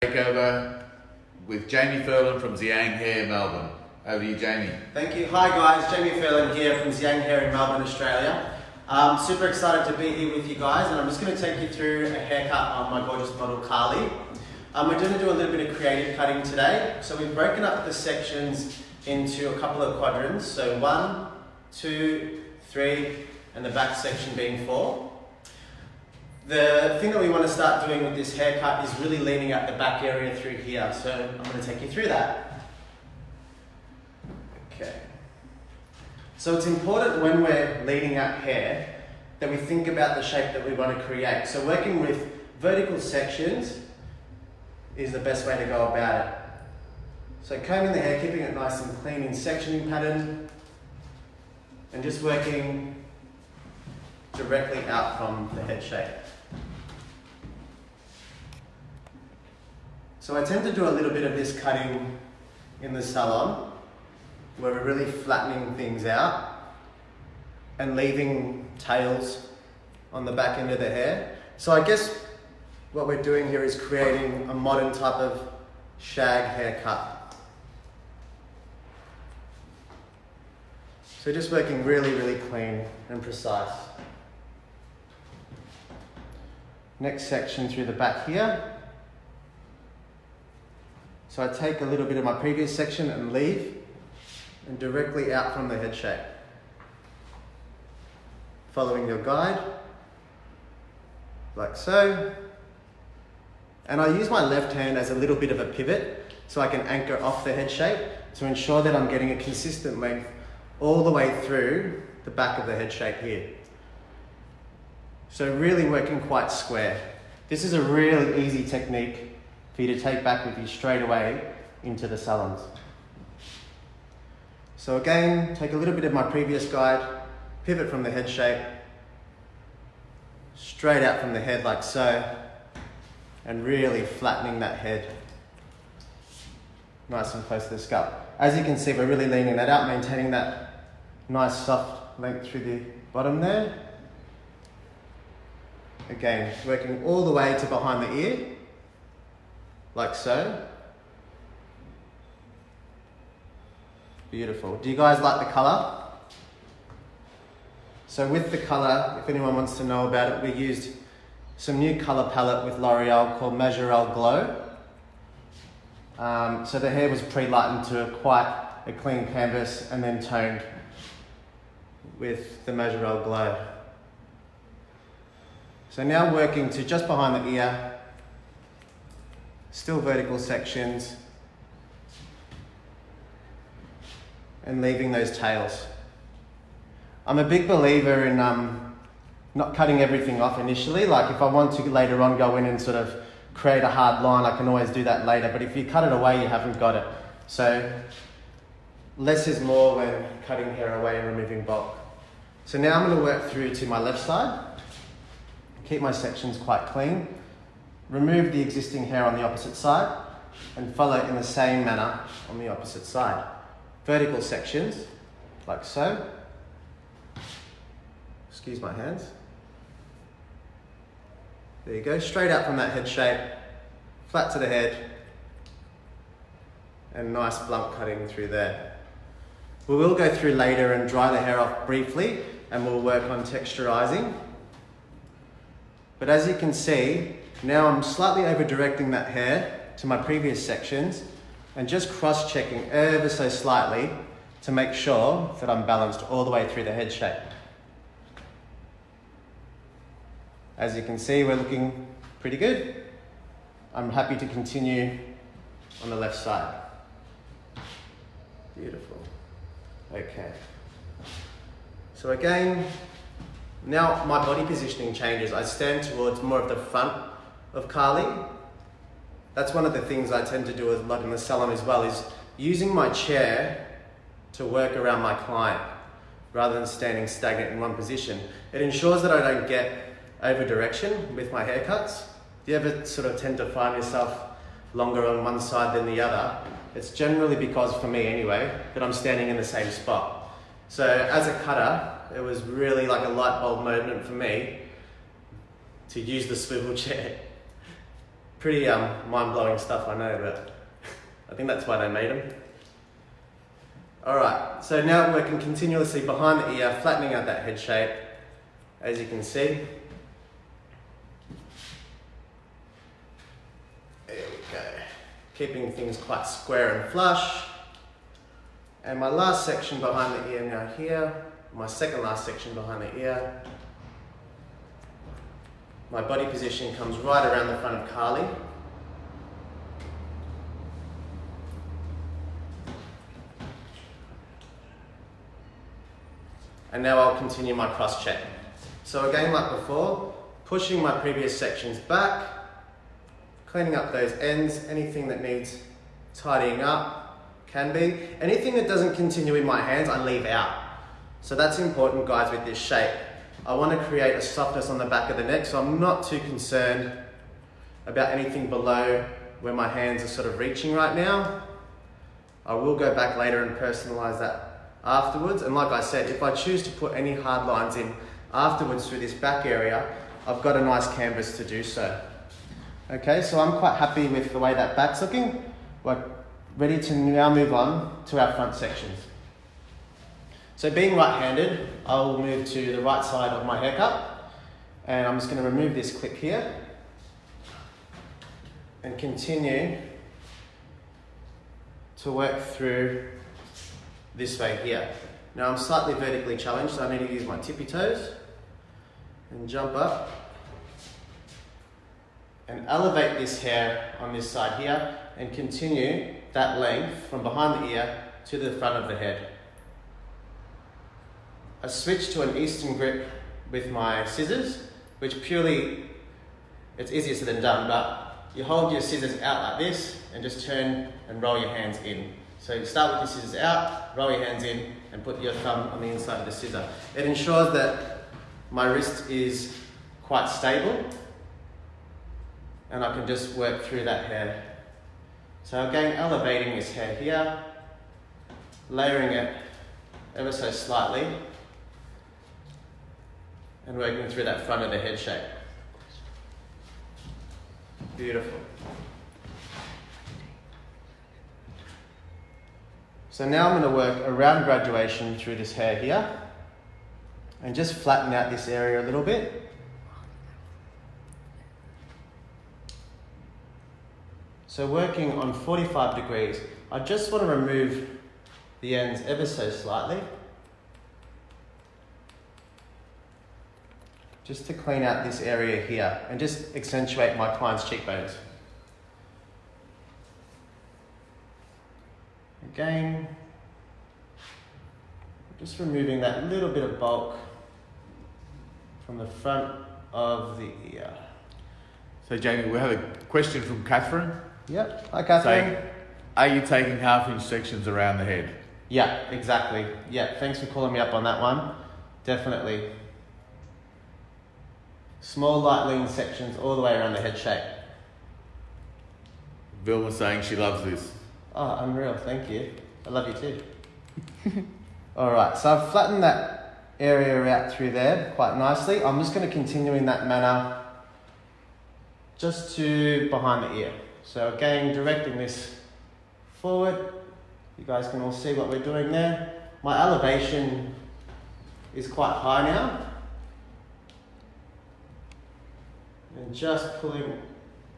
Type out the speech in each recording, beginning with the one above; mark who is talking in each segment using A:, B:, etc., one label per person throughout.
A: Takeover with Jamie Furlan from Xiang Hair, Melbourne. Over to you, Jamie.
B: Thank you. Hi guys, Jamie Furlan here from Xiang Hair in Melbourne, Australia. Super excited to be here with you guys, and I'm just going to take you through a haircut on my gorgeous model Carly. We're going to do a little bit of creative cutting today. So we've broken up the sections into a couple of quadrants. So 1, 2, 3, and the back section being 4. The thing that we want to start doing with this haircut is really leaning out the back area through here. So I'm going to take you through that. Okay. So it's important when we're leading out hair that we think about the shape that we want to create. So working with vertical sections is the best way to go about it. So combing the hair, keeping it nice and clean in sectioning pattern, and just working directly out from the head shape. So I tend to do a little bit of this cutting in the salon, where we're really flattening things out and leaving tails on the back end of the hair. So I guess what we're doing here is creating a modern type of shag haircut. So just working really, really clean and precise. Next section through the back here. So I take a little bit of my previous section and leave, and directly out from the head shape. Following your guide, like so. And I use my left hand as a little bit of a pivot so I can anchor off the head shape to ensure that I'm getting a consistent length all the way through the back of the head shape here. So really working quite square. This is a really easy technique for you to take back with you straight away into the salons. So again, take a little bit of my previous guide, pivot from the head shape, straight out from the head like so, and really flattening that head nice and close to the scalp. As you can see, we're really leaning that out, maintaining that nice soft length through the bottom there. Again, working all the way to behind the ear, like so. Beautiful. Do you guys like the colour? So with the colour, if anyone wants to know about it, we used some new colour palette with L'Oreal called Majorelle Glow. So the hair was pre-lightened to quite a clean canvas and then toned with the Majorelle Glow. So now working to just behind the ear, still vertical sections, and leaving those tails. I'm a big believer in not cutting everything off initially. Like if I want to later on go in and sort of create a hard line, I can always do that later. But if you cut it away, you haven't got it. So less is more when cutting hair away and removing bulk. So now I'm going to work through to my left side. Keep my sections quite clean. Remove the existing hair on the opposite side and follow in the same manner on the opposite side. Vertical sections, like so. Excuse my hands. There you go, straight out from that head shape, flat to the head, and nice blunt cutting through there. We will go through later and dry the hair off briefly, and we'll work on texturizing. But as you can see, now I'm slightly over directing that hair to my previous sections and just cross-checking ever so slightly to make sure that I'm balanced all the way through the head shape. As you can see, we're looking pretty good. I'm happy to continue on the left side. Beautiful. Okay. So again, now my body positioning changes. I stand towards more of the front of Carly. That's one of the things I tend to do a lot in the salon as well, is using my chair to work around my client rather than standing stagnant in one position. It ensures that I don't get over direction with my haircuts. Do you ever sort of tend to find yourself longer on one side than the other? It's generally because, for me anyway, that I'm standing in the same spot. So as a cutter, it was really like a light bulb moment for me to use the swivel chair. Pretty mind-blowing stuff, I know, but I think that's why they made them. Alright, so now I'm working continuously behind the ear, flattening out that head shape, as you can see. There we go. Keeping things quite square and flush. And my last section behind the ear now here, my second last section behind the ear. My body position comes right around the front of Carly. And now I'll continue my cross check. So again, like before, pushing my previous sections back, cleaning up those ends, anything that needs tidying up can be. Anything that doesn't continue in my hands, I leave out. So that's important, guys, with this shape. I want to create a softness on the back of the neck, so I'm not too concerned about anything below where my hands are sort of reaching right now. I will go back later and personalize that afterwards, and like I said, if I choose to put any hard lines in afterwards through this back area, I've got a nice canvas to do so. Okay, so I'm quite happy with the way that back's looking. We're ready to now move on to our front sections. So being right-handed, I will move to the right side of my haircut, and I'm just going to remove this clip here and continue to work through this way here. Now I'm slightly vertically challenged, so I need to use my tippy toes and jump up and elevate this hair on this side here and continue that length from behind the ear to the front of the head. I switch to an Eastern grip with my scissors, which purely, it's easier said than done, but you hold your scissors out like this and just turn and roll your hands in. So you start with your scissors out, roll your hands in, and put your thumb on the inside of the scissor. It ensures that my wrist is quite stable, and I can just work through that hair. So again, elevating this hair here, layering it ever so slightly, and working through that front of the head shape. Beautiful. So now I'm going to work around graduation through this hair here and just flatten out this area a little bit. So working on 45 degrees, I just want to remove the ends ever so slightly, just to clean out this area here and just accentuate my client's cheekbones. Again, just removing that little bit of bulk from the front of the ear.
A: So Jamie, we have a question from Catherine.
B: Yep, hi Catherine.
A: Saying, are you taking half-inch sections around the head?
B: Yeah, exactly. Yeah, thanks for calling me up on that one. Definitely. Small, light, lean sections all the way around the head shape.
A: Vilma's saying she loves this.
B: Oh, unreal, thank you. I love you too. Alright, so I've flattened that area out through there quite nicely. I'm just going to continue in that manner just to behind the ear. So again, directing this forward. You guys can all see what we're doing there. My elevation is quite high now. And just pulling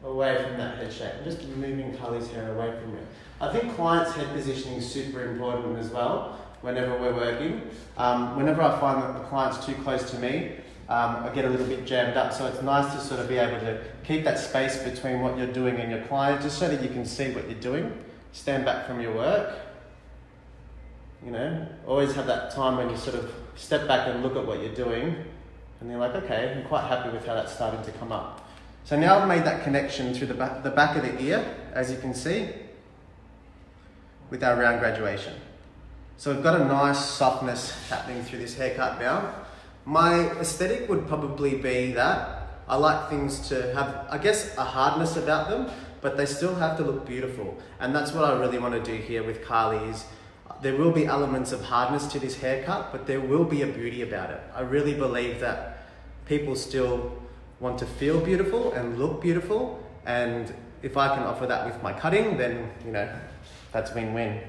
B: away from that head shape. I'm just moving Carly's hair away from it. I think clients' head positioning is super important as well whenever we're working. Whenever I find that the client's too close to me, I get a little bit jammed up. So it's nice to sort of be able to keep that space between what you're doing and your client, just so that you can see what you're doing. Stand back from your work. You know, always have that time when you sort of step back and look at what you're doing. And they're like, okay, I'm quite happy with how that's starting to come up. So now I've made that connection through the back of the ear, as you can see, with our round graduation. So we've got a nice softness happening through this haircut now. My aesthetic would probably be that I like things to have, I guess, a hardness about them, but they still have to look beautiful. And that's what I really want to do here with Carly is, there will be elements of hardness to this haircut, but there will be a beauty about it. I really believe that people still want to feel beautiful and look beautiful, And if I can offer that with my cutting, then, you know, that's win-win.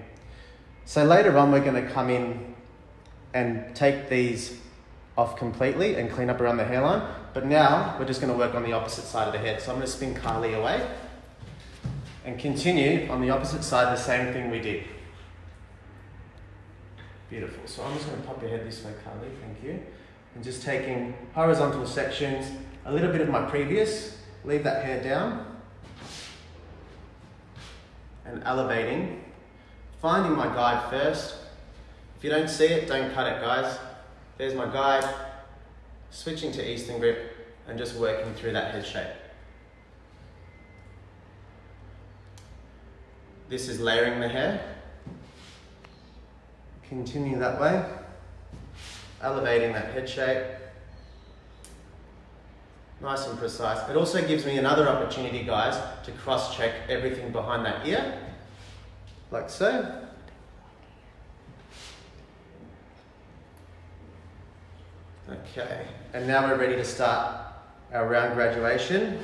B: So later on, we're gonna come in and take these off completely and clean up around the hairline. But now, we're just gonna work on the opposite side of the head. So I'm gonna spin Carly away and continue on the opposite side, the same thing we did. Beautiful. So I'm just gonna pop your head this way, Carly, thank you. And just taking horizontal sections, a little bit of my previous, leave that hair down, and elevating, finding my guide first. If you don't see it, don't cut it, guys. There's my guide, switching to Eastern grip, and just working through that head shape. This is layering the hair. Continue that way, elevating that head shape. Nice and precise. It also gives me another opportunity, guys, to cross-check everything behind that ear, like so. Okay, and now we're ready to start our round graduation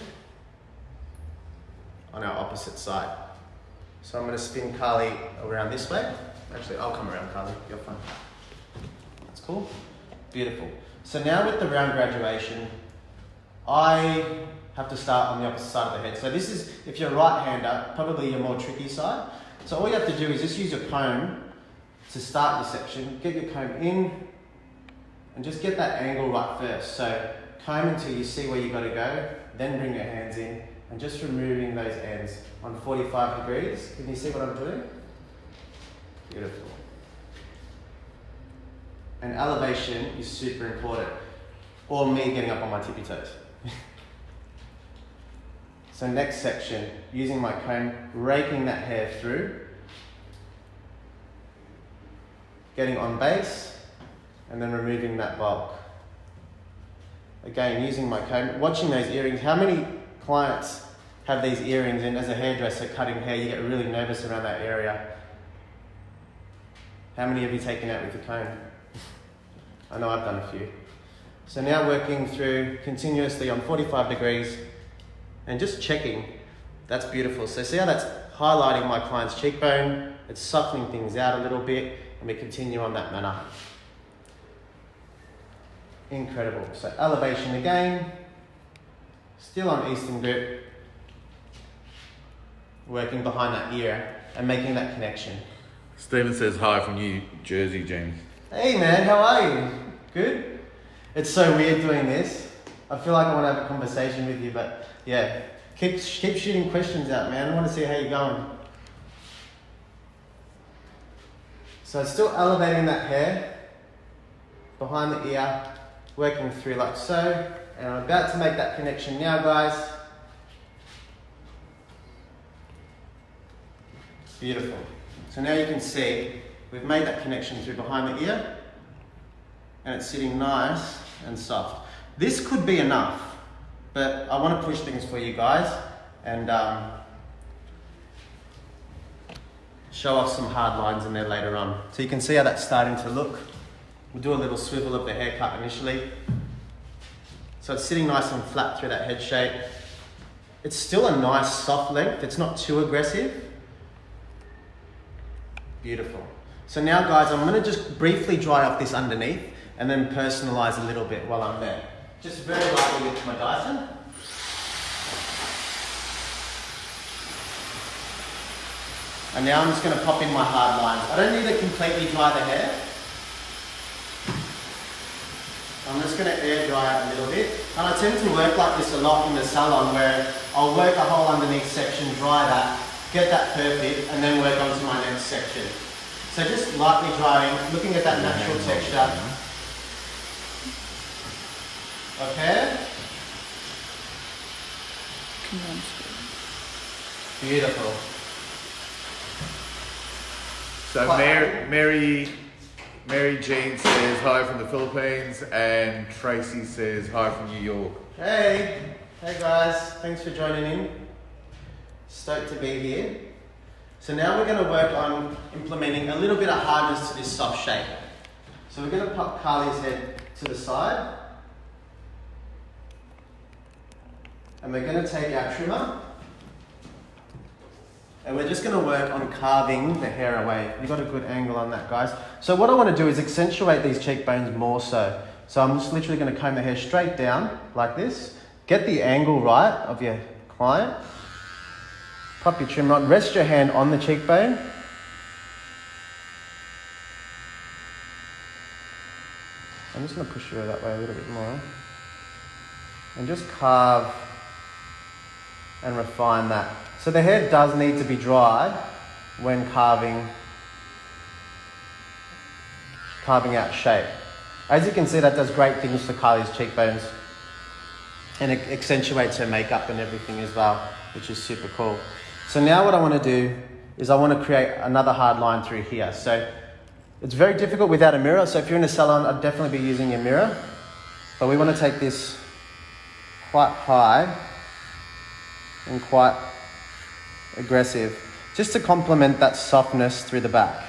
B: on our opposite side. So I'm going to spin Carly around this way. Actually, I'll come around, Carly, you're fine. That's cool. Beautiful. So now with the round graduation, I have to start on the opposite side of the head. So this is, if you're a right-hander, probably your more tricky side. So all you have to do is just use your comb to start your section. Get your comb in and just get that angle right first. So comb until you see where you got to go, then bring your hands in and just removing those ends on 45 degrees. Can you see what I'm doing? Beautiful. And elevation is super important, or me getting up on my tippy toes. So next section, using my comb, raking that hair through, getting on base, and then removing that bulk. Again, using my comb, watching those earrings. How many clients have these earrings, and as a hairdresser cutting hair, you get really nervous around that area? How many have you taken out with your comb? I know I've done a few. So now working through continuously on 45 degrees and just checking. That's beautiful. So see how that's highlighting my client's cheekbone? It's softening things out a little bit, and we continue on that manner. Incredible. So elevation again, still on Eastern grip, working behind that ear and making that connection.
A: Stephen says hi from New Jersey, James.
B: Hey man, how are you? Good? It's so weird doing this. I feel like I want to have a conversation with you, but yeah, keep shooting questions out, man. I want to see how you're going. So it's still elevating that hair behind the ear, working through like so, and I'm about to make that connection now, guys. Beautiful. So now you can see we've made that connection through behind the ear, and it's sitting nice and soft. This could be enough, but I want to push things for you guys and show off some hard lines in there later on. So you can see how that's starting to look. We'll do a little swivel of the haircut initially. So it's sitting nice and flat through that head shape. It's still a nice soft length. It's not too aggressive. Beautiful. So now guys, I'm going to just briefly dry off this underneath and then personalize a little bit while I'm there. Just very lightly with my Dyson. And now I'm just going to pop in my hard lines. I don't need to completely dry the hair. I'm just going to air dry it a little bit. And I tend to work like this a lot in the salon, where I'll work a whole underneath section, dry that, get that perfect, and then work on to my next section. So just lightly drying, looking at that natural texture. Okay? Beautiful.
A: So Mary Jean says hi from the Philippines, and Tracy says hi from New York.
B: Hey guys, thanks for joining in. Stoked to be here. So now we're going to work on implementing a little bit of hardness to this soft shape. So we're going to pop Carly's head to the side. And we're going to take our trimmer And we're just going to work on carving the hair away. You got a good angle on that, guys. So what I want to do is accentuate these cheekbones more so. So I'm just literally going to comb the hair straight down like this. Get the angle right of your client. Pop your trim rod. Rest your hand on the cheekbone. I'm just going to push you that way a little bit more. And just carve and refine that. So the hair does need to be dried when carving out shape. As you can see, that does great things for Carly's cheekbones. And it accentuates her makeup and everything as well, which is super cool. So now what I want to do is I want to create another hard line through here. So it's very difficult without a mirror. So if you're in a salon, I'd definitely be using a mirror. But we want to take this quite high and quite aggressive, just to complement that softness through the back.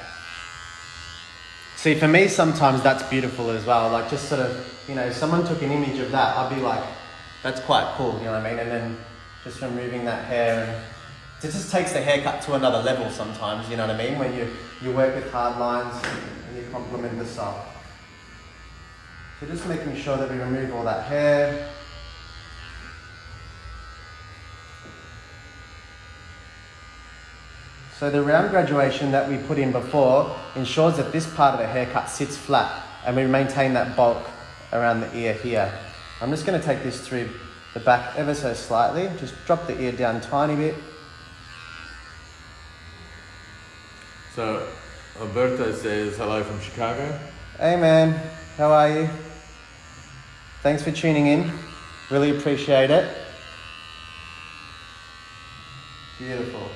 B: See, for me, sometimes that's beautiful as well. Like just sort of, you know, if someone took an image of that, I'd be like, that's quite cool, you know what I mean? And then just removing that hair, and it just takes the haircut to another level sometimes, you know what I mean? When you work with hard lines and you complement the soft. So just making sure that we remove all that hair. So the round graduation that we put in before ensures that this part of the haircut sits flat and we maintain that bulk around the ear here. I'm just going to take this through the back ever so slightly. Just drop the ear down a tiny bit.
A: So Alberto says hello from Chicago.
B: Hey man, how are you? Thanks for tuning in. Really appreciate it. Beautiful.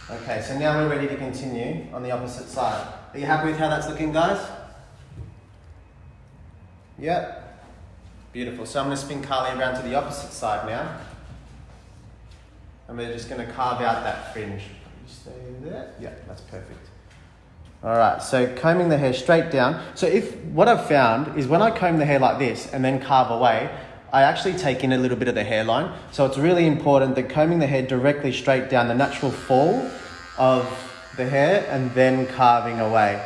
B: Okay, so now we're ready to continue on the opposite side. Are you happy with how that's looking, guys? Yep. Beautiful. So I'm going to spin Carly around to the opposite side now. And we're just going to carve out that fringe. You stay there. Yeah, that's perfect. All right, so combing the hair straight down. So what I've found is when I comb the hair like this and then carve away, I actually take in a little bit of the hairline. So it's really important that combing the hair directly straight down, the natural fall of the hair, and then carving away.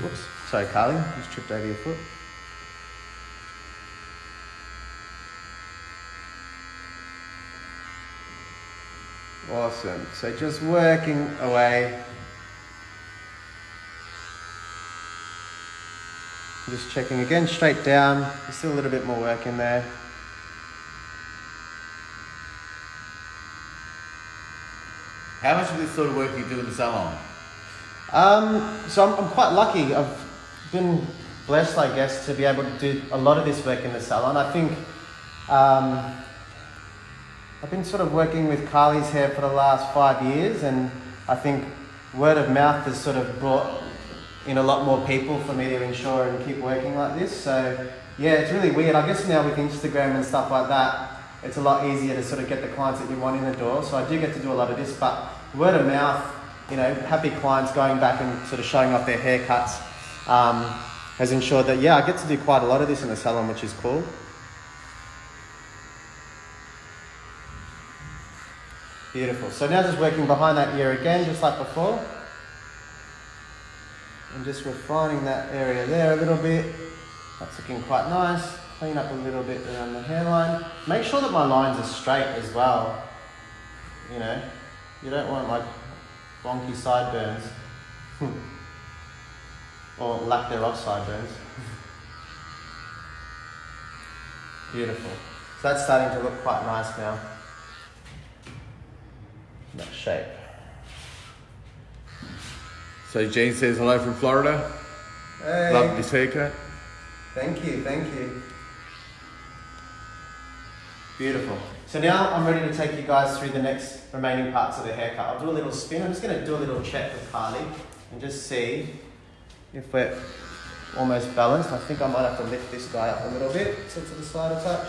B: Whoops, sorry Carly, just tripped over your foot. Awesome, so just working away. Just checking again, straight down. There's still a little bit more work in there.
A: How much of this sort of work do you do in the salon?
B: So I'm quite lucky. I've been blessed, I guess, to be able to do a lot of this work in the salon. I think I've been sort of working with Carly's hair for the last 5 years, and I think word of mouth has sort of brought in a lot more people for me to ensure and keep working like this. So yeah, it's really weird. I guess now with Instagram and stuff like that, it's a lot easier to sort of get the clients that you want in the door. So I do get to do a lot of this, but word of mouth, you know, happy clients going back and sort of showing off their haircuts has ensured that, yeah, I get to do quite a lot of this in the salon, which is cool. Beautiful. So now just working behind that ear again, just like before. And just refining that area there a little bit. That's looking quite nice. Clean up a little bit around the hairline. Make sure that my lines are straight as well. You know, you don't want like wonky sideburns. Or lack thereof sideburns. Beautiful. So that's starting to look quite nice now. That shape.
A: So Jane says hello from Florida.
B: Hey.
A: Love this haircut.
B: Thank you, thank you. Beautiful. So now I'm ready to take you guys through the next remaining parts of the haircut. I'll do a little spin. I'm just going to do a little check with Carly and just see if we're almost balanced. I think I might have to lift this guy up a little bit, so to the side a touch.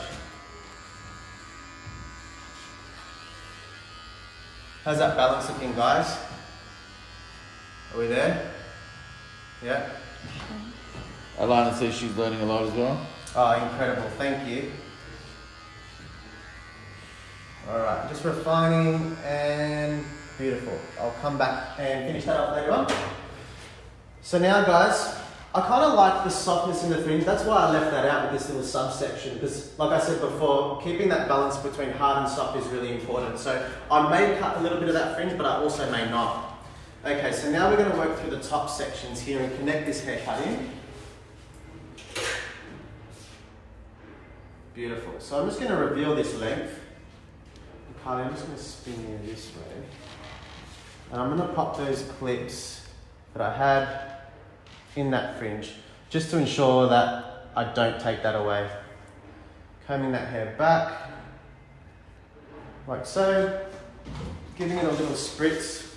B: How's that balance looking, guys? Are we there? Yeah?
A: Alana says she's learning a lot as well.
B: Oh, incredible. Thank you. All right, just refining and beautiful. I'll come back and finish that up later on. So now guys, I kind of like the softness in the fringe. That's why I left that out with this little subsection, because like I said before, keeping that balance between hard and soft is really important. So I may cut a little bit of that fringe, but I also may not. Okay, so now we're going to work through the top sections here and connect this haircut in. Beautiful. So I'm just going to reveal this length. Carly, I'm just going to spin you this way. And I'm going to pop those clips that I had in that fringe, just to ensure that I don't take that away. Combing that hair back, like so, giving it a little spritz.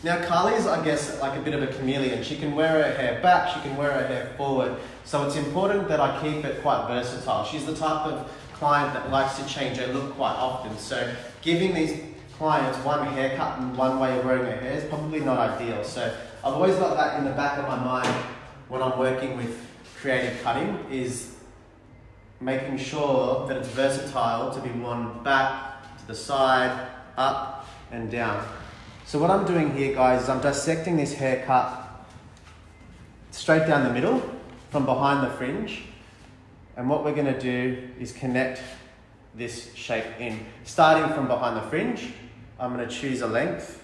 B: Now Carly is, I guess, like a bit of a chameleon. She can wear her hair back, she can wear her hair forward. So it's important that I keep it quite versatile. She's the type of client that likes to change her look quite often. So giving these clients one haircut and one way of wearing her hair is probably not ideal. So I've always got that in the back of my mind when I'm working with creative cutting, is making sure that it's versatile to be worn back, to the side, up and down. So what I'm doing here, guys, is I'm dissecting this haircut straight down the middle from behind the fringe. And what we're going to do is connect this shape in. Starting from behind the fringe, I'm going to choose a length.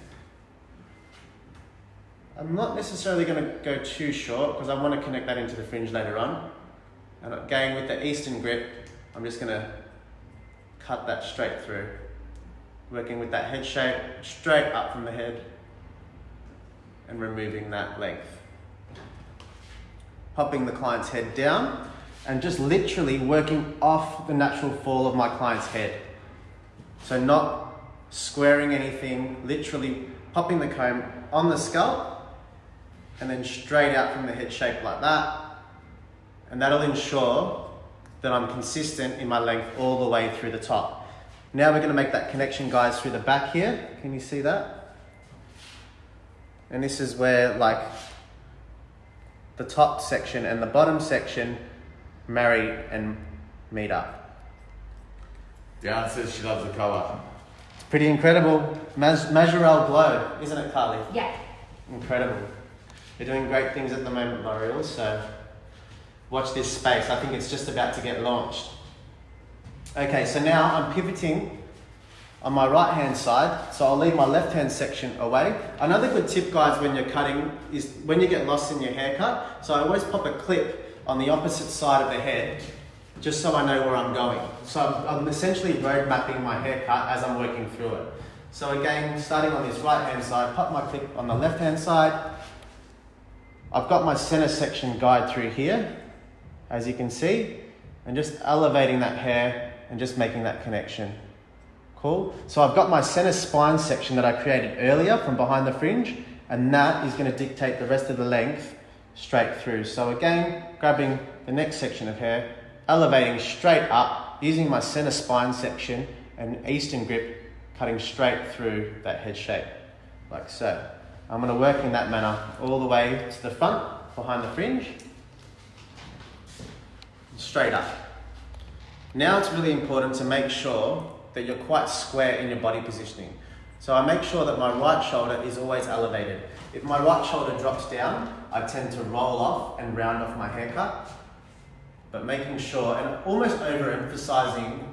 B: I'm not necessarily going to go too short because I want to connect that into the fringe later on. And again, with the Eastern grip, I'm just going to cut that straight through. Working with that head shape straight up from the head and removing that length. Popping the client's head down and just literally working off the natural fall of my client's head. So not squaring anything, literally popping the comb on the scalp and then straight out from the head shape like that. And that'll ensure that I'm consistent in my length all the way through the top. Now we're going to make that connection, guys, through the back here. Can you see that? And this is where like the top section and the bottom section marry and meet up.
A: Diana says she loves the colour.
B: It's pretty incredible. Majorelle glow, isn't it, Carly?
C: Yeah.
B: Incredible. They're doing great things at the moment, L'Oreal, so watch this space. I think it's just about to get launched. Okay, so now I'm pivoting on my right hand side, so I'll leave my left hand section away. Another good tip, guys, when you're cutting is when you get lost in your haircut, so I always pop a clip on the opposite side of the head, just so I know where I'm going. So I'm essentially road mapping my haircut as I'm working through it. So again, starting on this right hand side, pop my clip on the left hand side. I've got my center section guide through here, as you can see, and just elevating that hair and just making that connection. Cool. So I've got my center spine section that I created earlier from behind the fringe, and that is going to dictate the rest of the length straight through. So again, grabbing the next section of hair, elevating straight up, using my center spine section and Eastern grip, cutting straight through that head shape, like so. I'm going to work in that manner all the way to the front, behind the fringe, straight up. Now it's really important to make sure that you're quite square in your body positioning. So I make sure that my right shoulder is always elevated. If my right shoulder drops down, I tend to roll off and round off my haircut. But making sure, and almost overemphasizing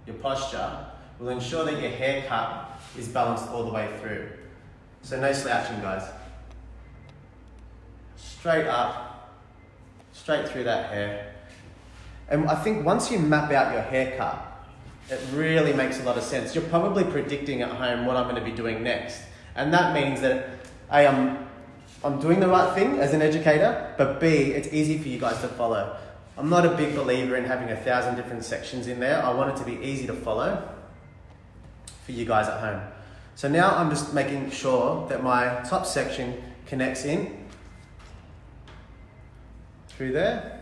B: your posture, will ensure that your haircut is balanced all the way through. So no slouching, guys. Straight up, straight through that hair. And I think once you map out your haircut, it really makes a lot of sense. You're probably predicting at home what I'm going to be doing next. And that means that A, I'm doing the right thing as an educator, but B, it's easy for you guys to follow. I'm not a big believer in having 1,000 different sections in there. I want it to be easy to follow for you guys at home. So now I'm just making sure that my top section connects in through there.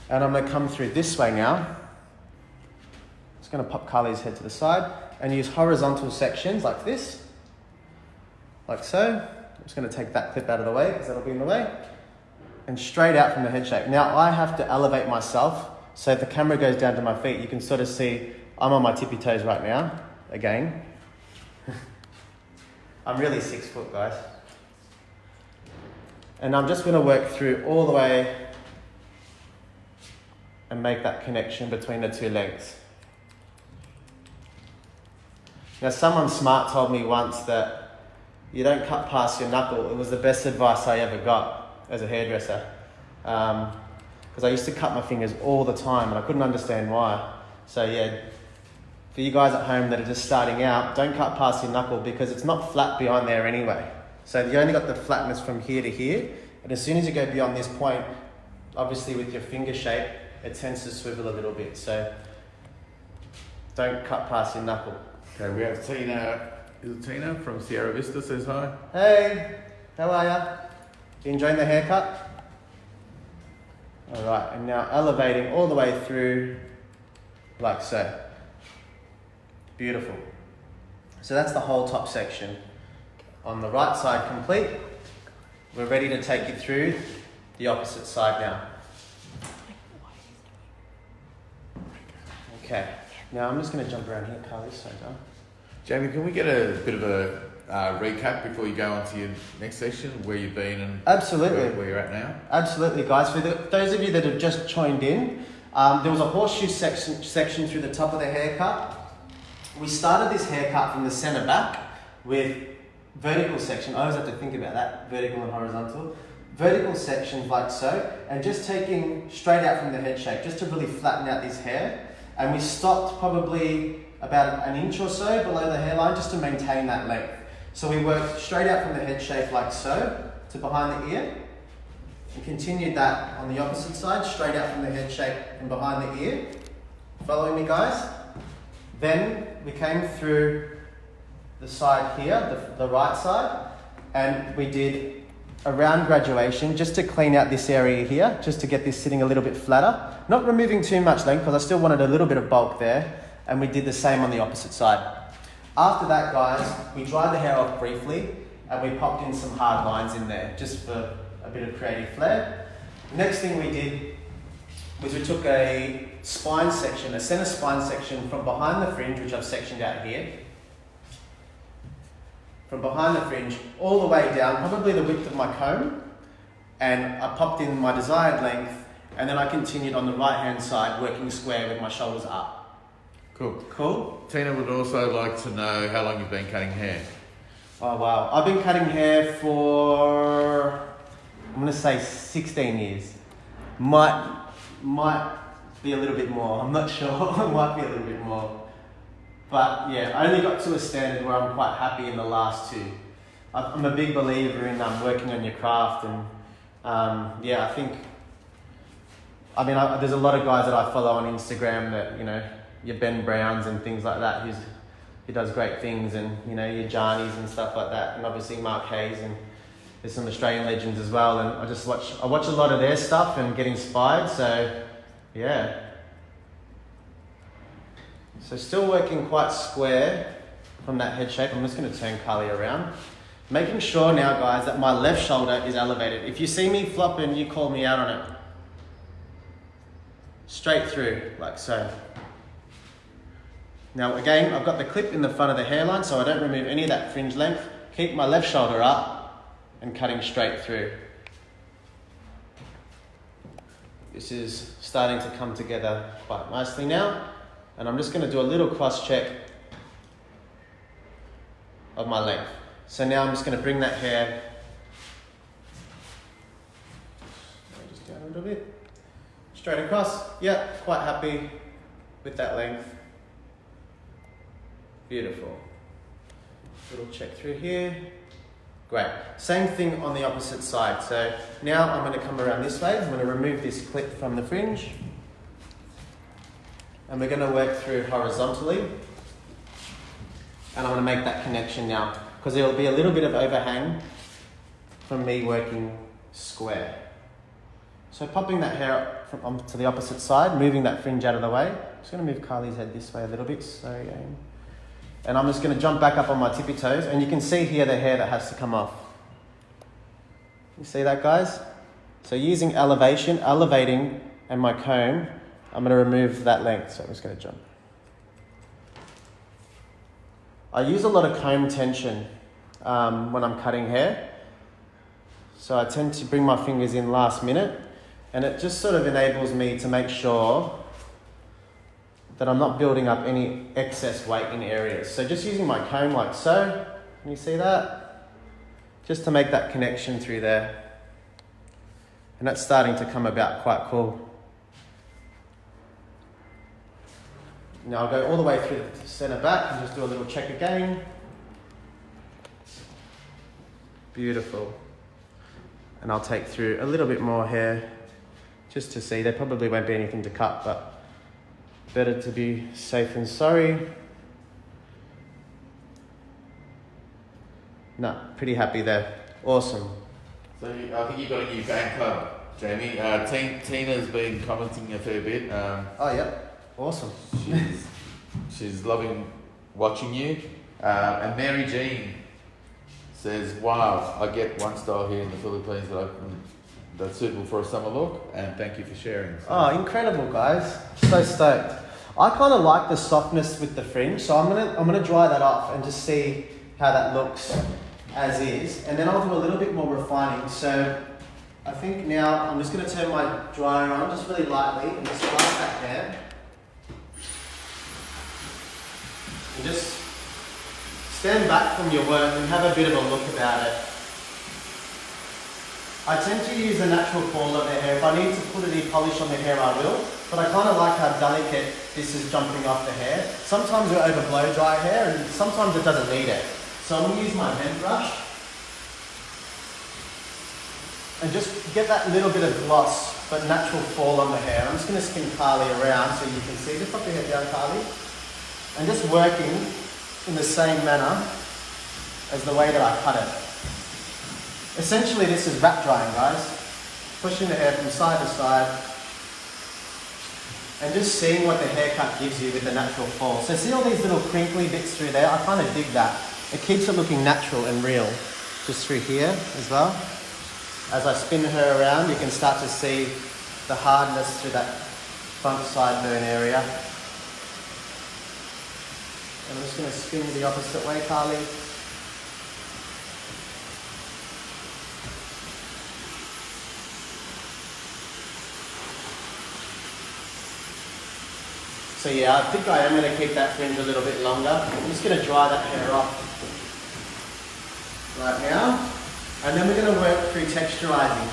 B: And I'm going to come through this way now. Just going to pop Carly's head to the side and use horizontal sections like this, like so. I'm just going to take that clip out of the way because that'll be in the way. And straight out from the head shape. Now I have to elevate myself so if the camera goes down to my feet, you can sort of see I'm on my tippy toes right now, again. I'm really 6 foot, guys. And I'm just going to work through all the way and make that connection between the two legs. Now, someone smart told me once that you don't cut past your knuckle. It was the best advice I ever got as a hairdresser. Because I used to cut my fingers all the time and I couldn't understand why. So yeah, for you guys at home that are just starting out, don't cut past your knuckle because it's not flat behind there anyway. So you only got the flatness from here to here, and as soon as you go beyond this point, obviously with your finger shape, it tends to swivel a little bit. So don't cut past your knuckle.
A: Okay, we have Tina. Is it Tina from Sierra Vista says hi?
B: Hey, how are ya? You enjoying the haircut? All right, and now elevating all the way through like so. Beautiful. So that's the whole top section. On the right side complete. We're ready to take you through the opposite side now. Okay, now I'm just going to jump around here, Carly, so done.
A: Jamie, can we get a bit of a recap before you go on to your next section, where you've been and
B: Absolutely.
A: where you're at now?
B: Absolutely, guys. For those of you that have just joined in, there was a horseshoe section through the top of the haircut. We started this haircut from the centre back with vertical section. I always have to think about that, vertical and horizontal. Vertical sections like so, and just taking straight out from the head shape, just to really flatten out this hair. And we stopped probably about an inch or so below the hairline just to maintain that length. So we worked straight out from the head shape like so, to behind the ear. And continued that on the opposite side, straight out from the head shape and behind the ear. Following me, guys? Then we came through the side here, the right side, and we did a round graduation just to clean out this area here, just to get this sitting a little bit flatter. Not removing too much length because I still wanted a little bit of bulk there, and we did the same on the opposite side. After that, guys, we dried the hair off briefly and we popped in some hard lines in there just for a bit of creative flair. The next thing we did was we took a spine section, a center spine section from behind the fringe, which I've sectioned out here. From behind the fringe all the way down, probably the width of my comb, and I popped in my desired length, and then I continued on the right hand side working square with my shoulders up.
A: Cool.
B: Cool?
A: Tina would also like to know how long you've been cutting hair.
B: Oh wow, I've been cutting hair for, I'm going to say 16 years. Might be a little bit more, I'm not sure, might be a little bit more. But yeah, I only got to a standard where I'm quite happy in the last 2. I'm a big believer in working on your craft, and yeah, I think, there's a lot of guys that I follow on Instagram that, you know, your Ben Browns and things like that, who does great things, and, you know, your Jarnies and stuff like that, and obviously Mark Hayes, and there's some Australian legends as well, and I watch a lot of their stuff and get inspired, so yeah. So still working quite square from that head shape. I'm just going to turn Carly around. Making sure now, guys, that my left shoulder is elevated. If you see me flopping, you call me out on it. Straight through, like so. Now again, I've got the clip in the front of the hairline, so I don't remove any of that fringe length. Keep my left shoulder up and cutting straight through. This is starting to come together quite nicely now. And I'm just going to do a little cross check of my length. So now I'm just going to bring that hair just down a little bit, straight across. Yeah, quite happy with that length. Beautiful. Little check through here. Great. Same thing on the opposite side. So now I'm going to come around this way. I'm going to remove this clip from the fringe. And we're going to work through horizontally. And I'm going to make that connection now, because there will be a little bit of overhang from me working square. So popping that hair to the opposite side, moving that fringe out of the way. I'm just going to move Carly's head this way a little bit. So again. And I'm just going to jump back up on my tippy toes. And you can see here the hair that has to come off. You see that, guys? So using elevating and my comb, I'm going to remove that length, so I'm just going to jump. I use a lot of comb tension when I'm cutting hair. So I tend to bring my fingers in last minute, and it just sort of enables me to make sure that I'm not building up any excess weight in areas. So just using my comb like so, can you see that? Just to make that connection through there. And that's starting to come about quite cool. Now I'll go all the way through the center back and just do a little check again. Beautiful. And I'll take through a little bit more hair just to see. There probably won't be anything to cut, but better to be safe than sorry. No, pretty happy there. Awesome.
A: So I think you've got a new fan club, Jamie. Tina's been commenting a fair bit.
B: Oh, yep. Awesome.
A: She's loving watching you. And Mary Jean says, wow, I get one style here in the Philippines that's suitable for a summer look, and thank you for sharing. So.
B: Oh, incredible, guys. So stoked. I kind of like the softness with the fringe, so I'm gonna dry that off and just see how that looks as is, and then I'll do a little bit more refining. So I think now I'm just gonna turn my dryer on just really lightly and just brush that hair. And just stand back from your work and have a bit of a look about it. I tend to use the natural fall of the hair. If I need to put any polish on the hair, I will. But I kind of like how delicate this is jumping off the hair. Sometimes we over blow dry hair and sometimes it doesn't need it. So I'm going to use my hand brush and just get that little bit of gloss but natural fall on the hair. I'm just going to spin Carly around so you can see. Just pop your head down, Carly. And just working in the same manner as the way that I cut it. Essentially this is wrap drying, guys. Pushing the hair from side to side and just seeing what the haircut gives you with the natural fall. So see all these little crinkly bits through there? I kind of dig that. It keeps it looking natural and real. Just through here as well. As I spin her around, you can start to see the hardness through that front sideburn area. And I'm just going to spin the opposite way, Carly. So yeah, I think I am going to keep that fringe a little bit longer. I'm just going to dry that hair off right now. And then we're going to work through texturizing.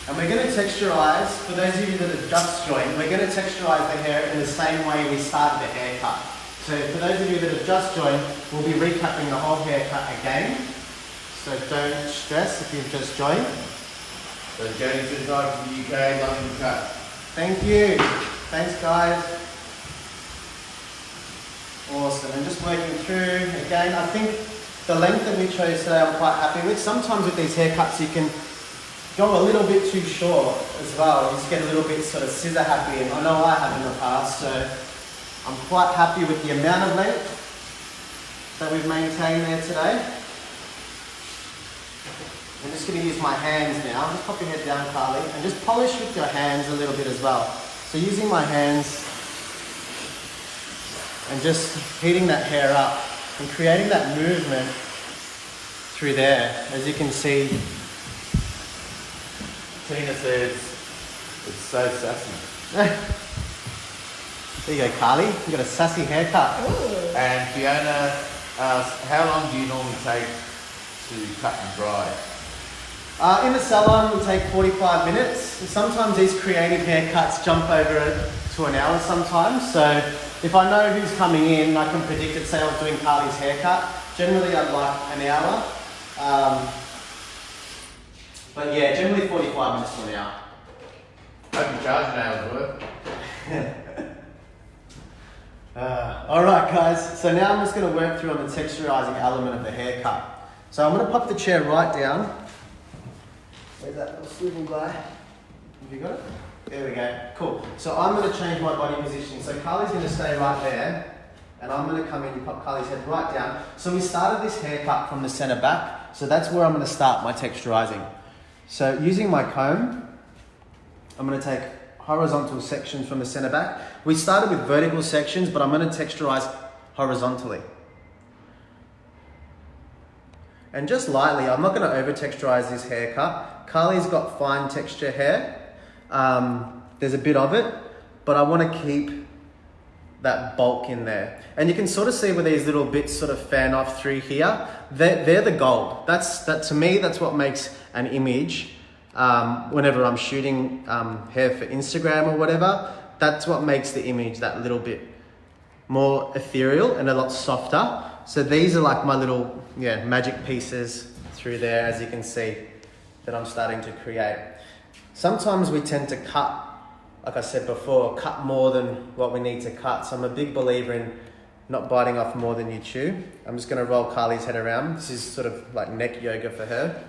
B: And we're going to texturize, for those of you that are just joined, we're going to texturize the hair in the same way we started the haircut. So for those of you that have just joined, we'll be recapping the whole haircut again. So don't stress if you've just joined.
A: So Jamie says hi from the UK, loving the cut.
B: Thank you. Thanks, guys. Awesome, and just working through, again, I think the length that we chose today I'm quite happy with. Sometimes with these haircuts you can go a little bit too short as well. You just get a little bit sort of scissor happy, and I know I have in the past, so I'm quite happy with the amount of length that we've maintained there today. I'm just going to use my hands now. Just pop your head down, Carly, and just polish with your hands a little bit as well. So using my hands and just heating that hair up and creating that movement through there. As you can see,
A: Tina says it's so sassy.
B: There you go, Carly. You've got a sassy haircut.
A: Ooh. And Fiona asks, how long do you normally take to cut and dry?
B: In the salon, we take 45 minutes. Sometimes these creative haircuts jump over to an hour sometimes. So if I know who's coming in, I can predict it. Say I was doing Carly's haircut. Generally, I'd like an hour. But yeah, generally 45 minutes to an hour.
A: I can charge an hour's worth.
B: Alright guys, so now I'm just going to work through on the texturizing element of the haircut. So I'm going to pop the chair right down. Where's that little swivel guy? Have you got it? There we go. Cool. So I'm going to change my body position. So Carly's going to stay right there. And I'm going to come in and pop Carly's head right down. So we started this haircut from the center back. So that's where I'm going to start my texturizing. So using my comb, I'm going to take horizontal sections from the center back. We started with vertical sections, but I'm going to texturize horizontally. And just lightly, I'm not going to over texturize this haircut. Carly's got fine texture hair. There's a bit of it, but I want to keep that bulk in there. And you can sort of see where these little bits sort of fan off through here. They're the gold. To me, that's what makes an image. Whenever I'm shooting hair for Instagram or whatever, that's what makes the image that little bit more ethereal and a lot softer. So these are like my little magic pieces through there, as you can see, that I'm starting to create. Sometimes we tend to cut, like I said before, cut more than what we need to cut. So I'm a big believer in not biting off more than you chew. I'm just going to roll Carly's head around. This is sort of like neck yoga for her.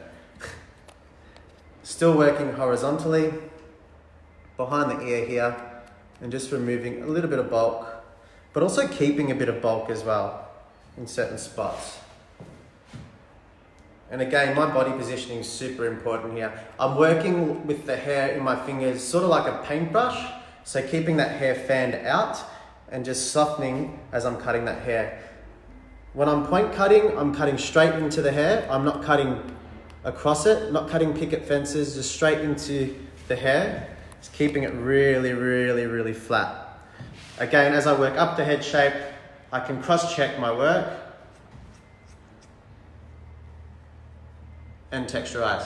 B: Still working horizontally behind the ear here and just removing a little bit of bulk, but also keeping a bit of bulk as well in certain spots. And again, my body positioning is super important here. I'm working with the hair in my fingers, sort of like a paintbrush. So keeping that hair fanned out and just softening as I'm cutting that hair. When I'm point cutting, I'm cutting straight into the hair. I'm not cutting across it, not cutting picket fences, just straight into the hair. Just keeping it really, really, really flat. Again, as I work up the head shape, I can cross-check my work and texturize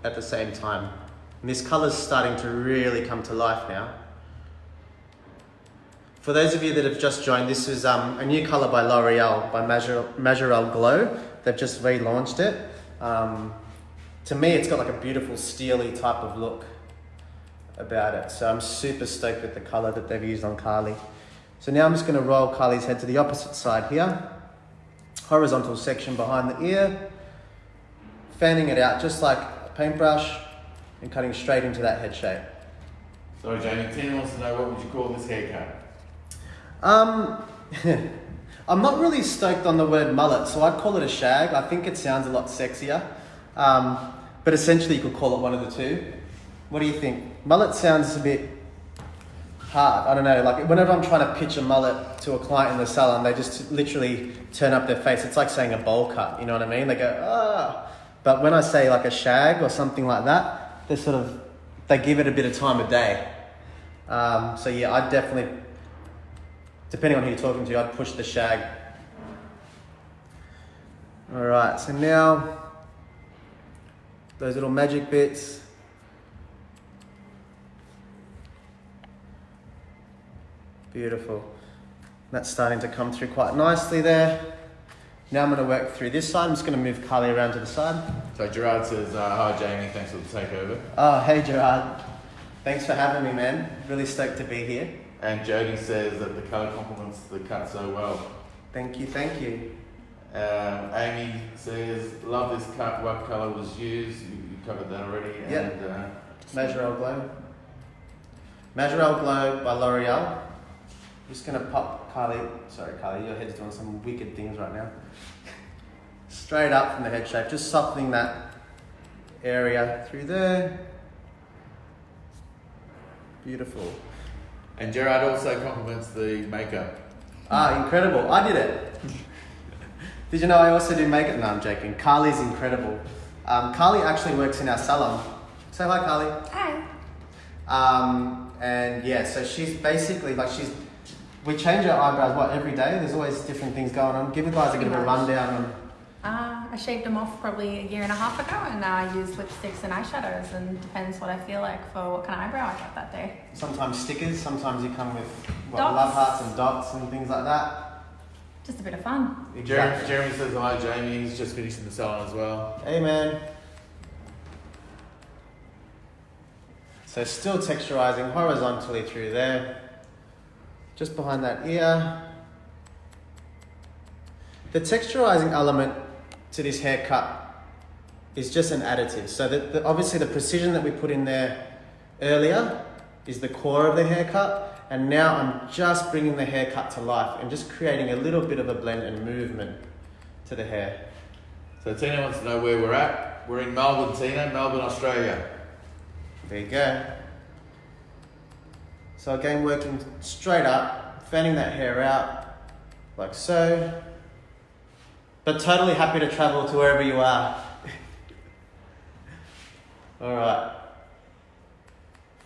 B: at the same time. And this color's starting to really come to life now. For those of you that have just joined, this is a new color by L'Oreal, by Majorel Glow. They've just relaunched it. To me, it's got like a beautiful steely type of look about it. So I'm super stoked with the color that they've used on Carly. So now I'm just gonna roll Carly's head to the opposite side here. Horizontal section behind the ear. Fanning it out just like a paintbrush and cutting straight into that head shape.
A: Sorry, Jamie, Tina wants to know, what would you call this haircut?
B: I'm not really stoked on the word mullet, so I'd call it a shag. I think it sounds a lot sexier. But essentially you could call it one of the two. What do you think? Mullet sounds a bit hard. I don't know, like whenever I'm trying to pitch a mullet to a client in the salon, they just literally turn up their face. It's like saying a bowl cut, you know what I mean? They go, ah. But when I say like a shag or something like that, they give it a bit of time of day. So yeah, I'd definitely, depending on who you're talking to, I'd push the shag. All right, so now those little magic bits. Beautiful. That's starting to come through quite nicely there. Now I'm going to work through this side. I'm just going to move Carly around to the side.
A: So Gerard says, hi Jamie, thanks for the takeover.
B: Oh, hey Gerard. Thanks for having me, man. Really stoked to be here.
A: And Jody says that the colour complements the cut so well.
B: Thank you, thank you.
A: Amy says, love this cut, what colour was used? You covered that already.
B: Yep.
A: And,
B: Majorel Glow. Majorel Glow by L'Oreal. Just going to pop Carly, sorry Carly, your head's doing some wicked things right now. Straight up from the head shape, just softening that area through there. Beautiful.
A: And Gerard also compliments the makeup.
B: Ah, incredible. I did it. Did you know I also do makeup? No, I'm joking. Carly's incredible. Carly actually works in our salon. Say hi, Carly.
C: Hi.
B: And yeah, so she's basically like we change our eyebrows, every day? There's always different things going on. Give the guys a bit of a rundown on.
C: I shaved them off probably a year and a half ago, and now I use lipsticks and eyeshadows, and depends what I feel like for what kind of eyebrow I get that day.
B: Sometimes stickers, sometimes you come with
C: Dots.
B: love hearts and dots and things like that.
C: Just a bit of fun.
B: Exactly.
A: Jeremy says, hi Jamie, he's just finished in the salon as well.
B: Hey man. So still texturizing horizontally through there. Just behind that ear. The texturizing element to this haircut is just an additive. So obviously the precision that we put in there earlier is the core of the haircut, and now I'm just bringing the haircut to life and just creating a little bit of a blend and movement to the hair.
A: So Tina wants to know where we're at. We're in Melbourne, Tina, Melbourne, Australia.
B: There you go. So again, working straight up, fanning that hair out like so. but totally happy to travel to wherever you are. Alright.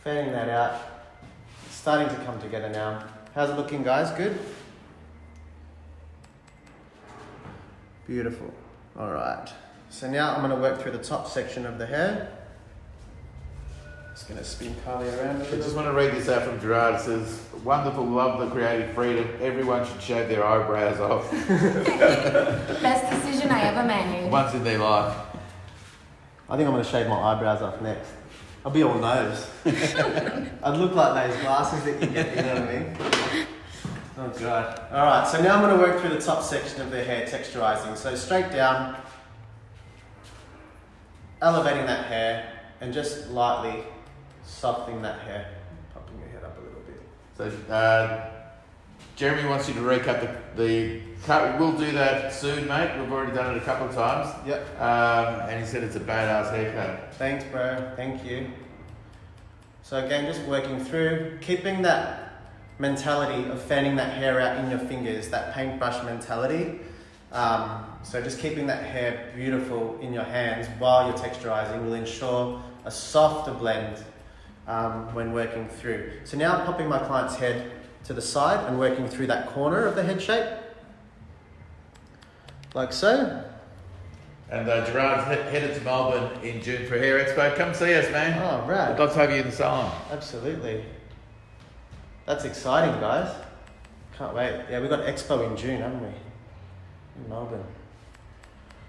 B: Fanning that out. It's starting to come together now. How's it looking, guys? Good? Beautiful. Alright. So now I'm going to work through the top section of the hair. Just going to spin Carly around a
A: I
B: little.
A: just want to read this out from Gerard. It says, wonderful, love the creative freedom. Everyone should shave their eyebrows off
C: Best decision I ever made.
A: once in their life.
B: I think I'm going to shave my eyebrows off next. I'll be all nose. I'd look like those glasses that you get, you know what I mean? Oh God. Alright, so now I'm going to work through the top section of the hair, texturizing. So straight down, elevating that hair, and just lightly softening that hair. Popping your head up a little bit.
A: So, Jeremy wants you to recut the cut. We'll do that soon, mate. We've already done it a couple of times.
B: Yep.
A: And he said it's a badass haircut.
B: Thanks, bro. Thank you. So again, just working through, keeping that mentality of fanning that hair out in your fingers, that paintbrush mentality. So just keeping that hair beautiful in your hands while you're texturizing will ensure a softer blend when working through. So now I'm popping my client's head to the side and working through that corner of the head shape, like so.
A: And Gerard's headed to Melbourne in June for a hair expo. Come see us, man.
B: Oh, right.
A: We'd love to have you in the salon.
B: Absolutely. That's exciting, guys. Can't wait. Yeah, we've got expo in June, haven't we? In Melbourne.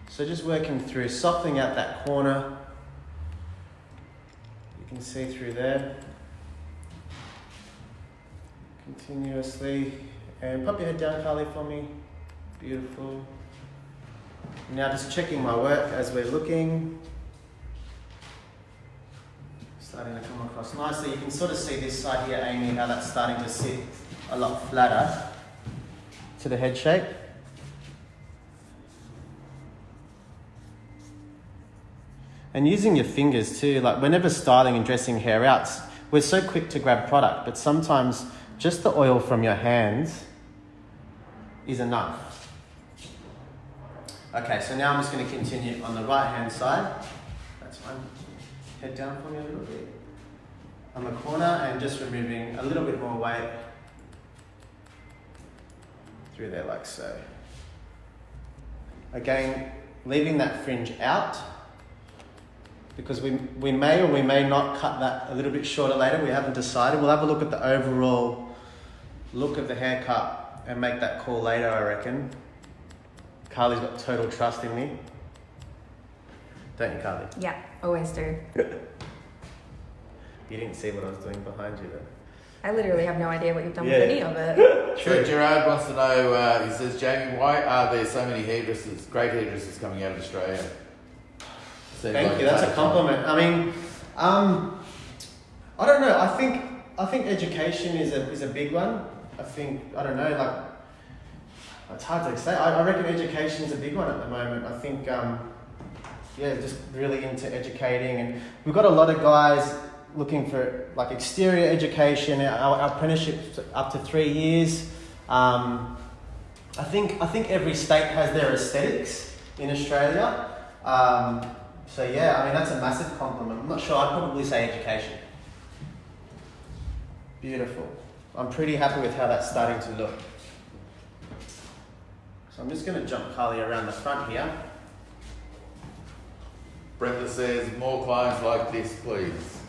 B: So just working through, softening out that corner. You can see through there. Continuously. And pop your head down, Carly, for me. Beautiful. Now just checking my work as we're looking. Starting to come across nicely. You can sort of see this side here, Amy, how that's starting to sit a lot flatter to the head shape. And using your fingers too, like whenever styling and dressing hair out, we're so quick to grab product, but sometimes just the oil from your hands is enough. Okay, so now I'm just going to continue on the right hand side. That's fine. Head down for me a little bit. On the corner and just removing a little bit more weight through there like so. Again, leaving that fringe out because we may or we may not cut that a little bit shorter later. We haven't decided. We'll have a look at the overall look of the haircut and make that call later, I reckon. Carly's got total trust in me. Don't you, Carly?
C: Yeah, always do.
B: You didn't see what I was doing behind you though.
C: I literally have no idea what you've done with any of it.
A: So Gerard wants to know, he says, Jamie, why are there so many hairdressers, great hairdressers coming out of Australia?
B: Thank you, that's a compliment. I mean, I don't know, I think education is a big one. I don't know, like, it's hard to say. I reckon education is a big one at the moment. I think, just really into educating. And we've got a lot of guys looking for like exterior education. Our apprenticeship's up to 3 years. I think every state has their aesthetics in Australia. So yeah, I mean, that's a massive compliment. I'm not sure, I'd probably say education. Beautiful. I'm pretty happy with how that's starting to look. So I'm just going to jump Carly around the front here.
A: Brenda says, more clients like this, please.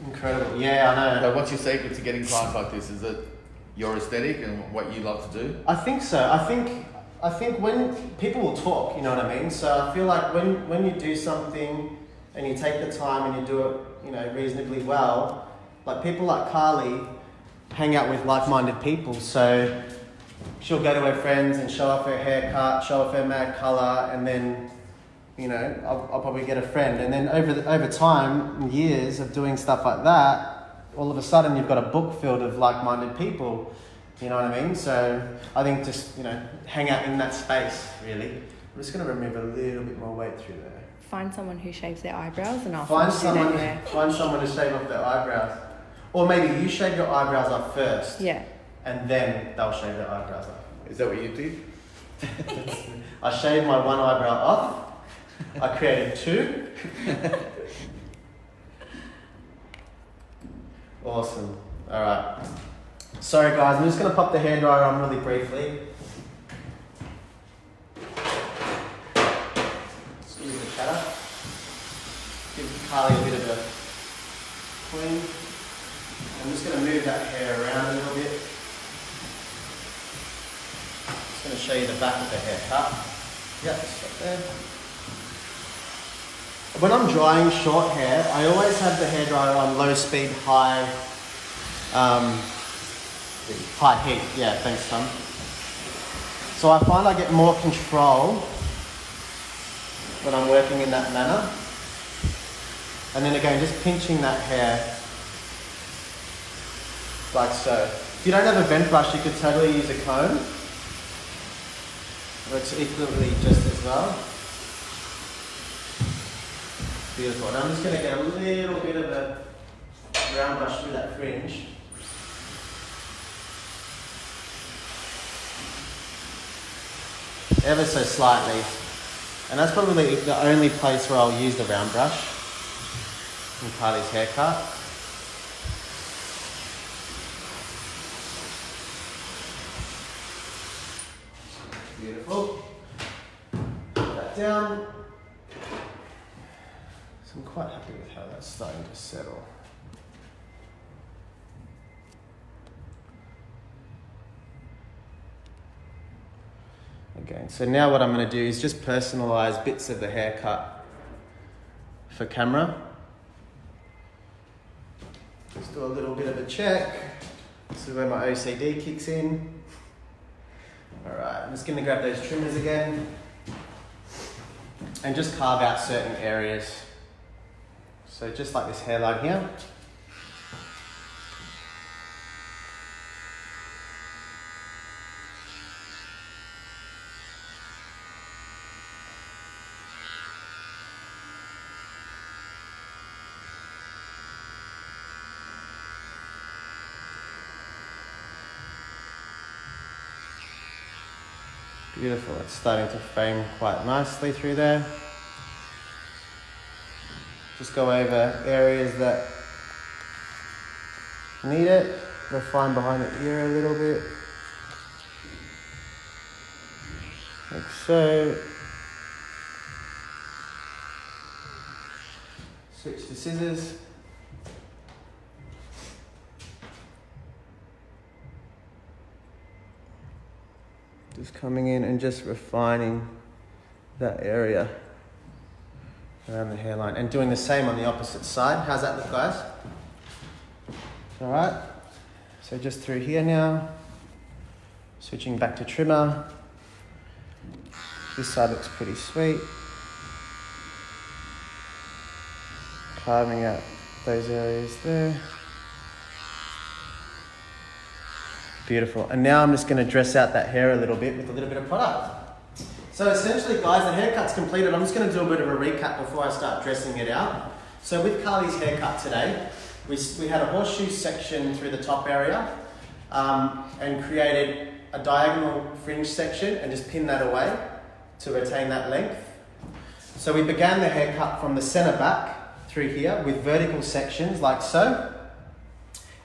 B: Incredible. Yeah, I know.
A: So what's your secret to getting clients like this? Is it your aesthetic and what you love to do?
B: I think so. I think when people will talk, you know what I mean? So I feel like when you do something and you take the time and you do it, reasonably well, like people like Carly hang out with like-minded people. So she'll go to her friends and show off her haircut, show off her mad colour, and then, I'll probably get a friend. And then over time, years of doing stuff like that, all of a sudden you've got a book filled of like-minded people. You know what I mean? So I think just, hang out in that space, really. I'm just going to remove a little bit more weight through there.
D: Find someone who shaves their eyebrows and ask
B: Find
D: them to do their hair.
B: someone to shave off their eyebrows. Or maybe you shave your eyebrows off first.
D: Yeah.
B: And then they'll shave their eyebrows off.
A: Is that what you do?
B: I shaved my one eyebrow off. I created two. Awesome. All right. Sorry guys, I'm just going to pop the hairdryer on really briefly. Excuse the chatter. Give Carly a bit of a clean. I'm just going to move that hair around a little bit. Just going to show you the back of the haircut. Yep, stop there. When I'm drying short hair, I always have the hairdryer on low speed, high heat. Yeah, thanks, son. So I find I get more control when I'm working in that manner. And then again, just pinching that hair like so. If you don't have a vent brush, you could totally use a comb. Works equally just as well. Beautiful. And I'm just going to get a little bit of a round brush through that fringe. Ever so slightly. And that's probably the only place where I'll use the round brush in Carly's haircut. Beautiful. Put that down. So I'm quite happy with how that's starting to settle. Again, so now what I'm going to do is just personalize bits of the haircut for camera. Just do a little bit of a check. This is where my OCD kicks in. Alright, I'm just going to grab those trimmers again and just carve out certain areas. So just like this hairline here. Beautiful, it's starting to frame quite nicely through there. Just go over areas that need it, refine behind the ear a little bit. Like so. Switch to scissors. Just coming in and just refining that area around the hairline and doing the same on the opposite side. How's that look, guys? All right, so just through here now, switching back to trimmer. This side looks pretty sweet. Carving out those areas there. Beautiful. And now I'm just going to dress out that hair a little bit with a little bit of product. So essentially, guys, the haircut's completed. I'm just going to do a bit of a recap before I start dressing it out. So with Carly's haircut today, we had a horseshoe section through the top area and created a diagonal fringe section and just pinned that away to retain that length. So we began the haircut from the center back through here with vertical sections like so.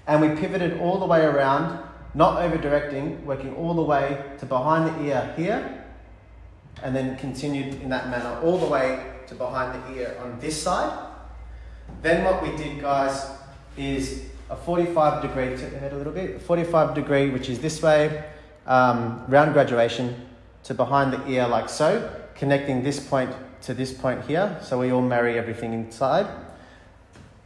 B: And we pivoted all the way around, not over directing, working all the way to behind the ear here, and then continued in that manner all the way to behind the ear on this side. Then what we did, guys, is a 45 degree, tip the head a little bit, 45 degree, which is this way, round graduation to behind the ear like so, connecting this point to this point here, so we all marry everything inside.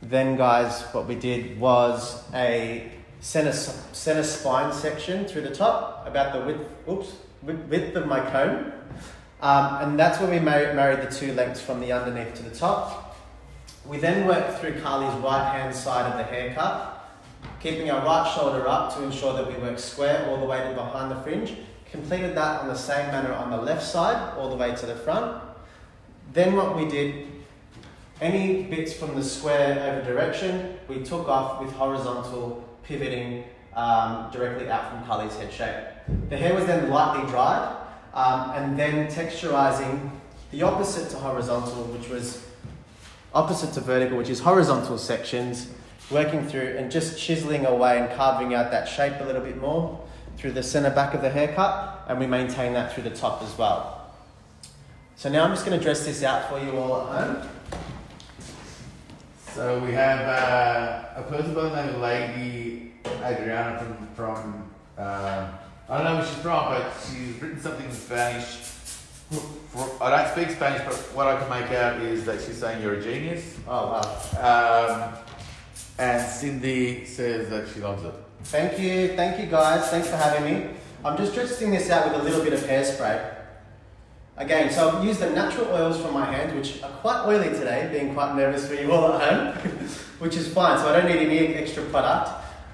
B: Then, guys, what we did was a center spine section through the top, about the width of my comb. And that's where we married the two lengths from the underneath to the top. We then worked through Carly's right-hand side of the haircut, keeping our right shoulder up to ensure that we work square all the way to behind the fringe. Completed that on the same manner on the left side, all the way to the front. Then what we did, any bits from the square over direction, we took off with horizontal pivoting directly out from Carly's head shape. The hair was then lightly dried, And then texturizing the opposite to horizontal, which was opposite to vertical, which is horizontal sections, working through and just chiseling away and carving out that shape a little bit more through the center back of the haircut, and we maintain that through the top as well. So now I'm just going to dress this out for you all at home.
A: So we have a person by the name of Lady Adriana from I don't know where she's from, but she's written something in Spanish. I don't speak Spanish, but what I can make out is that she's saying you're a genius.
B: Oh, wow.
A: And Cindy says that she loves it.
B: Thank you guys, thanks for having me. I'm just dressing this out with a little bit of hairspray. Again, so I've used the natural oils from my hand, which are quite oily today, being quite nervous for you all at home, which is fine, so I don't need any extra product.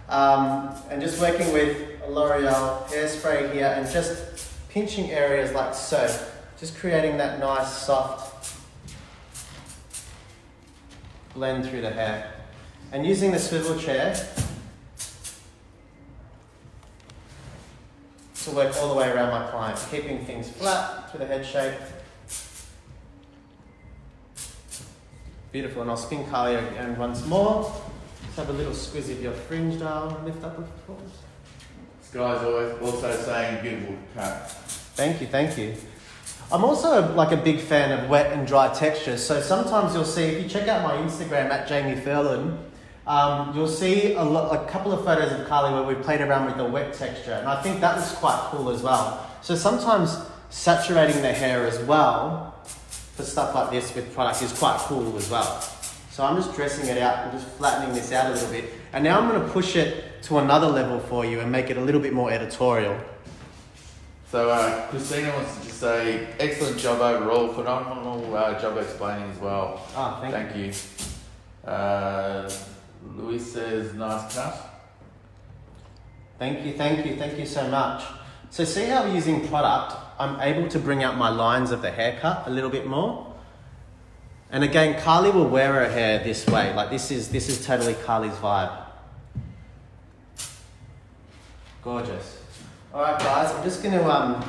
B: And just working with a L'Oreal hairspray here and just pinching areas like so. Just creating that nice soft blend through the hair. And using the swivel chair to work all the way around my client, keeping things flat through the head shape. Beautiful, and I'll spin Carly again once more. Just have a little squeeze of your fringe down, lift up with the force.
A: This guy's always also saying beautiful cut.
B: Thank you. I'm also like a big fan of wet and dry textures. So sometimes you'll see, if you check out my Instagram at Jamie Furlan, you'll see a couple of photos of Carly where we played around with the wet texture. And I think that was quite cool as well. So sometimes saturating the hair as well for stuff like this with product is quite cool as well. So I'm just dressing it out and just flattening this out a little bit. And now I'm going to push it to another level for you and make it a little bit more editorial.
A: So Christina wants to just say, excellent job overall, phenomenal job explaining as well.
B: Oh,
A: thank you. Luis says, nice cut.
B: Thank you so much. So see how using product, I'm able to bring out my lines of the haircut a little bit more. And again, Carly will wear her hair this way. Like this is totally Carly's vibe. Gorgeous. All right, guys, I'm just going to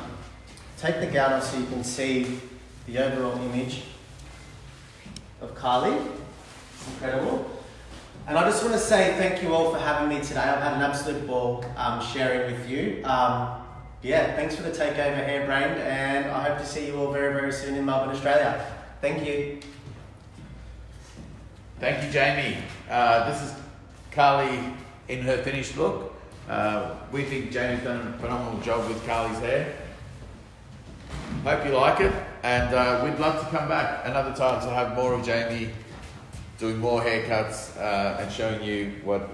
B: take the gown off so you can see the overall image of Carly. It's incredible. And I just want to say thank you all for having me today. I've had an absolute ball sharing with you. Thanks for the takeover, Hairbrained, and I hope to see you all very, very soon in Melbourne, Australia. Thank you.
A: Thank you, Jamie. This is Carly in her finished look. We think Jamie's done a phenomenal job with Carly's hair. Hope you like it, and we'd love to come back another time to have more of Jamie doing more haircuts and showing you what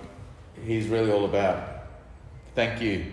A: he's really all about. Thank you.